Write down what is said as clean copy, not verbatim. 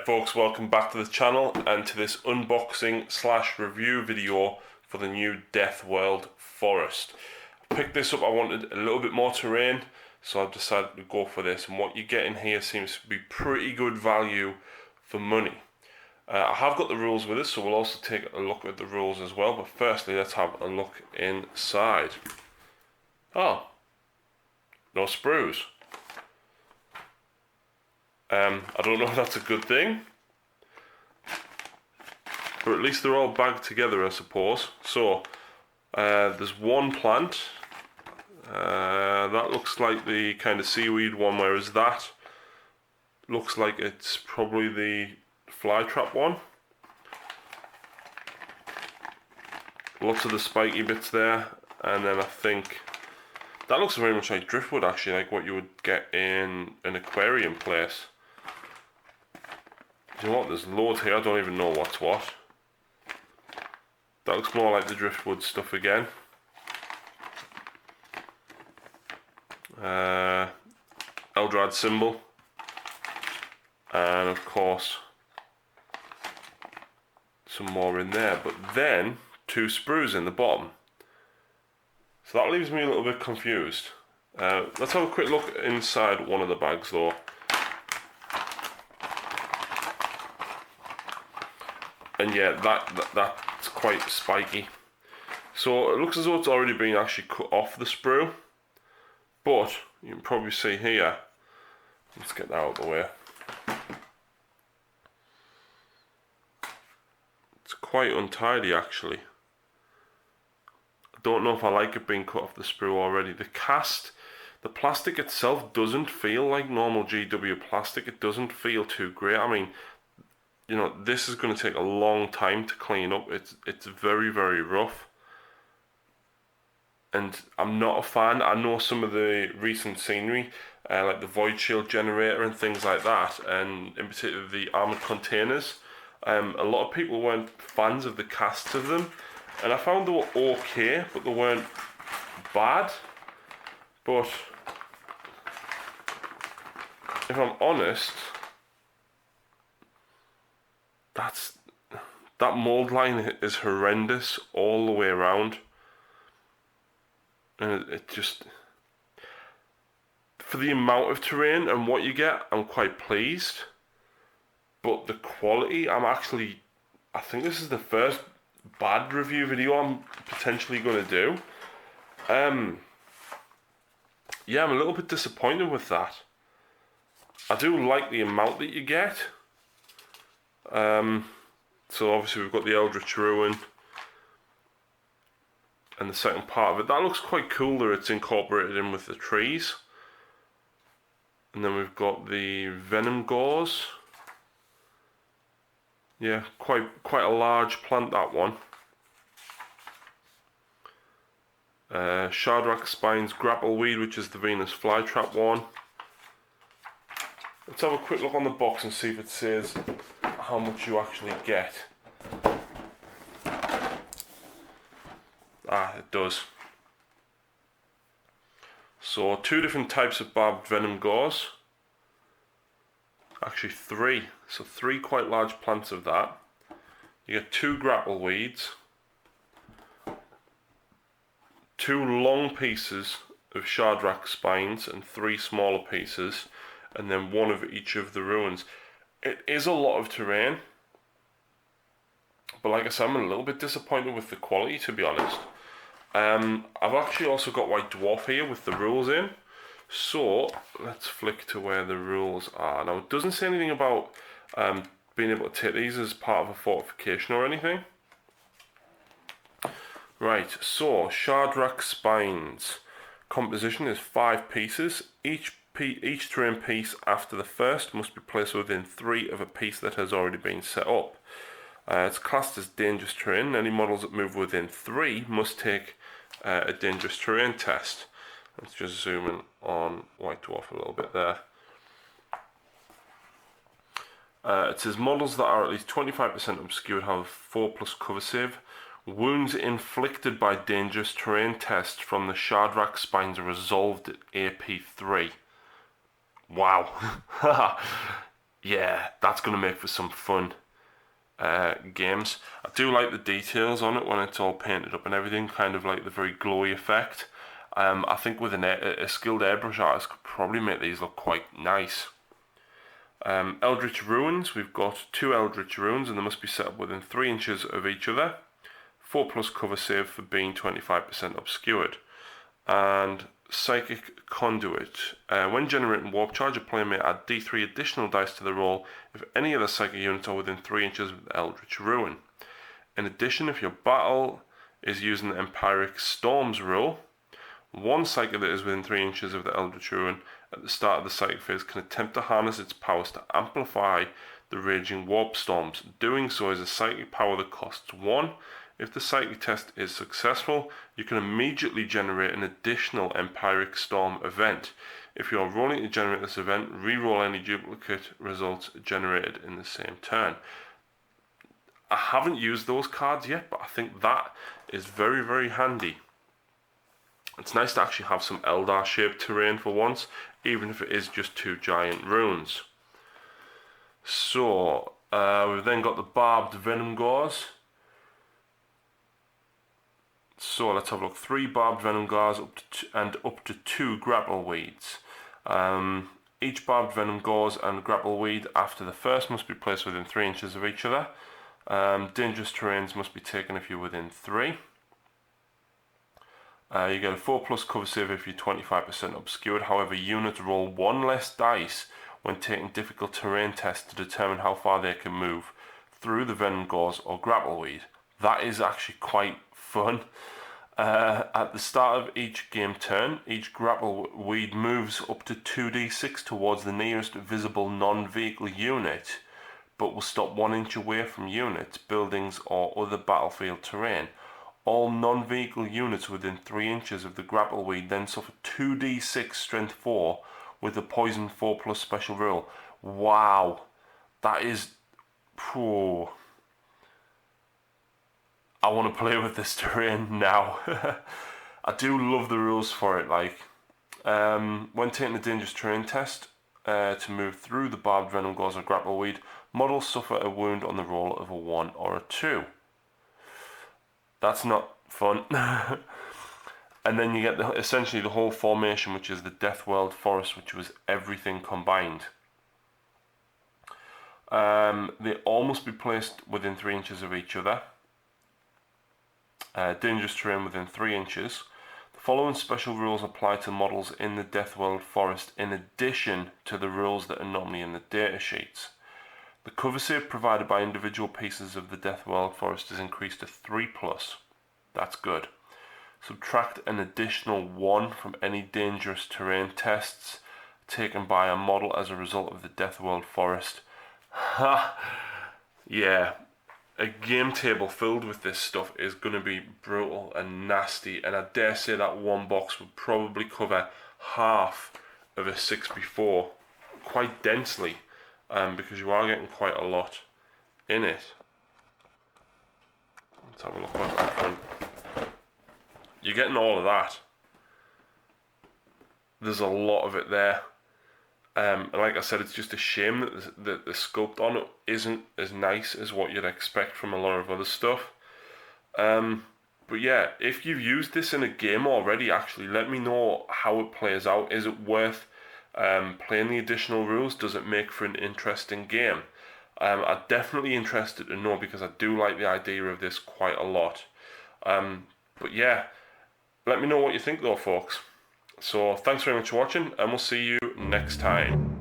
Alright folks, welcome back to the channel and to this unboxing / review video for the new Death World Forest. I picked this up, I wanted a little bit more terrain, so I've decided to go for this, and what you get in here seems to be pretty good value for money. I have got the rules with us, so we'll also take a look at the rules as well, but firstly let's have a look inside. Oh, no sprues. I don't know if that's a good thing, but at least they're all bagged together, I suppose. So, there's one plant, that looks like the kind of seaweed one, whereas that looks like it's probably the fly trap one. Lots of the spiky bits there, and then I think that looks very much like driftwood, actually, like what you would get in an aquarium place. You know what, there's loads here, I don't even know what's what. That looks more like the driftwood stuff again. Eldrad symbol. And of course, some more in there, but then 2 sprues in the bottom. So that leaves me a little bit confused. Let's have a quick look inside one of the bags though. And yeah, that's quite spiky. So it looks as though it's already been actually cut off the sprue. But you can probably see here, let's get that out of the way. It's quite untidy actually. I don't know if I like it being cut off the sprue already. The plastic itself doesn't feel like normal GW plastic. It doesn't feel too great. I mean, you know, this is going to take a long time to clean up. It's very, very rough. And I'm not a fan. I know some of the recent scenery, like the void shield generator and things like that, and in particular the armoured containers. A lot of people weren't fans of the cast of them, and I found they were okay, but they weren't bad. But if I'm honest, that mold line is horrendous all the way around, and it just, for the amount of terrain and what you get, I'm quite pleased. But the quality, I think this is the first bad review video I'm potentially going to do. Yeah, I'm a little bit disappointed with that. I do like the amount that you get. So obviously we've got the Eldritch Ruin and the second part of it. That looks quite cool that it's incorporated in with the trees. And then we've got the Venom Gauze. Yeah, quite a large plant, that one. Shardrak Spines Grappleweed, which is the Venus Flytrap one. Let's have a quick look on the box and see if it says how much you actually get. Ah, it does. So 2 different types of barbed venom gauze. Actually 3. So 3 quite large plants of that. You get 2 grapple weeds, 2 long pieces of Shardrak spines and 3 smaller pieces, and then 1 of each of the ruins. It is a lot of terrain, but like I said, I'm a little bit disappointed with the quality, to be honest. I've actually also got White Dwarf here with the rules in, so let's flick to where the rules are. Now it doesn't say anything about being able to take these as part of a fortification or anything. Right, so Shardrak Spines. Composition is 5 pieces. Each terrain piece after the first must be placed within 3 of a piece that has already been set up. It's classed as dangerous terrain. Any models that move within 3 must take a dangerous terrain test. Let's just zoom in on White Dwarf a little bit there. It says models that are at least 25% obscured have 4+ cover save. Wounds inflicted by dangerous terrain tests from the Shardrak Spines are resolved at AP 3. Wow. yeah, that's going to make for some fun games. I do like the details on it when it's all painted up and everything, kind of like the very glowy effect. I think with a skilled airbrush artist could probably make these look quite nice. Eldritch Ruins, we've got 2 Eldritch Ruins and they must be set up within 3 inches of each other. 4+ cover save for being 25% obscured. And Psychic Conduit. When generating Warp Charge, a player may add D3 additional dice to the roll if any other Psychic units are within 3 inches of the Eldritch Ruin. In addition, if your battle is using the Empyric Storms rule, one Psychic that is within 3 inches of the Eldritch Ruin at the start of the Psychic phase can attempt to harness its powers to amplify the raging warp storms. Doing so is a Psychic power that costs 1. If the Psychic test is successful, you can immediately generate an additional Empyric Storm event. If you are rolling to generate this event, re-roll any duplicate results generated in the same turn. I haven't used those cards yet, but I think that is very, very handy. It's nice to actually have some Eldar-shaped terrain for once, even if it is just 2 giant runes. So, we've then got the Barbed Venom Gauze. So let's have a look. 3 Barbed Venom Gauze up to 2 Grapple Weeds. Each Barbed Venom Gauze and Grapple Weed after the first must be placed within 3 inches of each other. Dangerous terrains must be taken if you're within 3. You get a 4+ cover save if you're 25% obscured. However, units roll 1 less dice when taking difficult terrain tests to determine how far they can move through the Venom Gauze or Grapple Weed. That is actually quite fun. At the start of each game turn, each Grapple Weed moves up to 2d6 towards the nearest visible non-vehicle unit, but will stop 1 inch away from units, buildings or other battlefield terrain. All non-vehicle units within 3 inches of the Grapple Weed then suffer 2d6 strength 4 with the poison 4+ special rule. Wow, that is... Phew. I want to play with this terrain now. I do love the rules for it. Like, when taking the dangerous terrain test to move through the Barbed Venom Gauze or Grapple Weed, models suffer a wound on the roll of a 1 or a 2. That's not fun. And then you get essentially the whole formation, which is the Death World Forest, which was everything combined. They all must be placed within 3 inches of each other. Dangerous terrain within 3 inches. The following special rules apply to models in the Death World Forest in addition to the rules that are normally in the data sheets. The cover save provided by individual pieces of the Death World Forest is increased to 3+. That's good. Subtract an additional 1 from any dangerous terrain tests taken by a model as a result of the Death World Forest. Ha! Yeah. A game table filled with this stuff is going to be brutal and nasty, and I dare say that one box would probably cover half of a 6x4 quite densely, because you are getting quite a lot in it. Let's have a look at that front. You're getting all of that. There's a lot of it there. And like I said, it's just a shame that the sculpt on it isn't as nice as what you'd expect from a lot of other stuff. But yeah, if you've used this in a game already, actually let me know how it plays out. Is it worth playing the additional rules? Does it make for an interesting game? I'm definitely interested to know, because I do like the idea of this quite a lot. But yeah, let me know what you think though, folks. So thanks very much for watching, and we'll see you next time.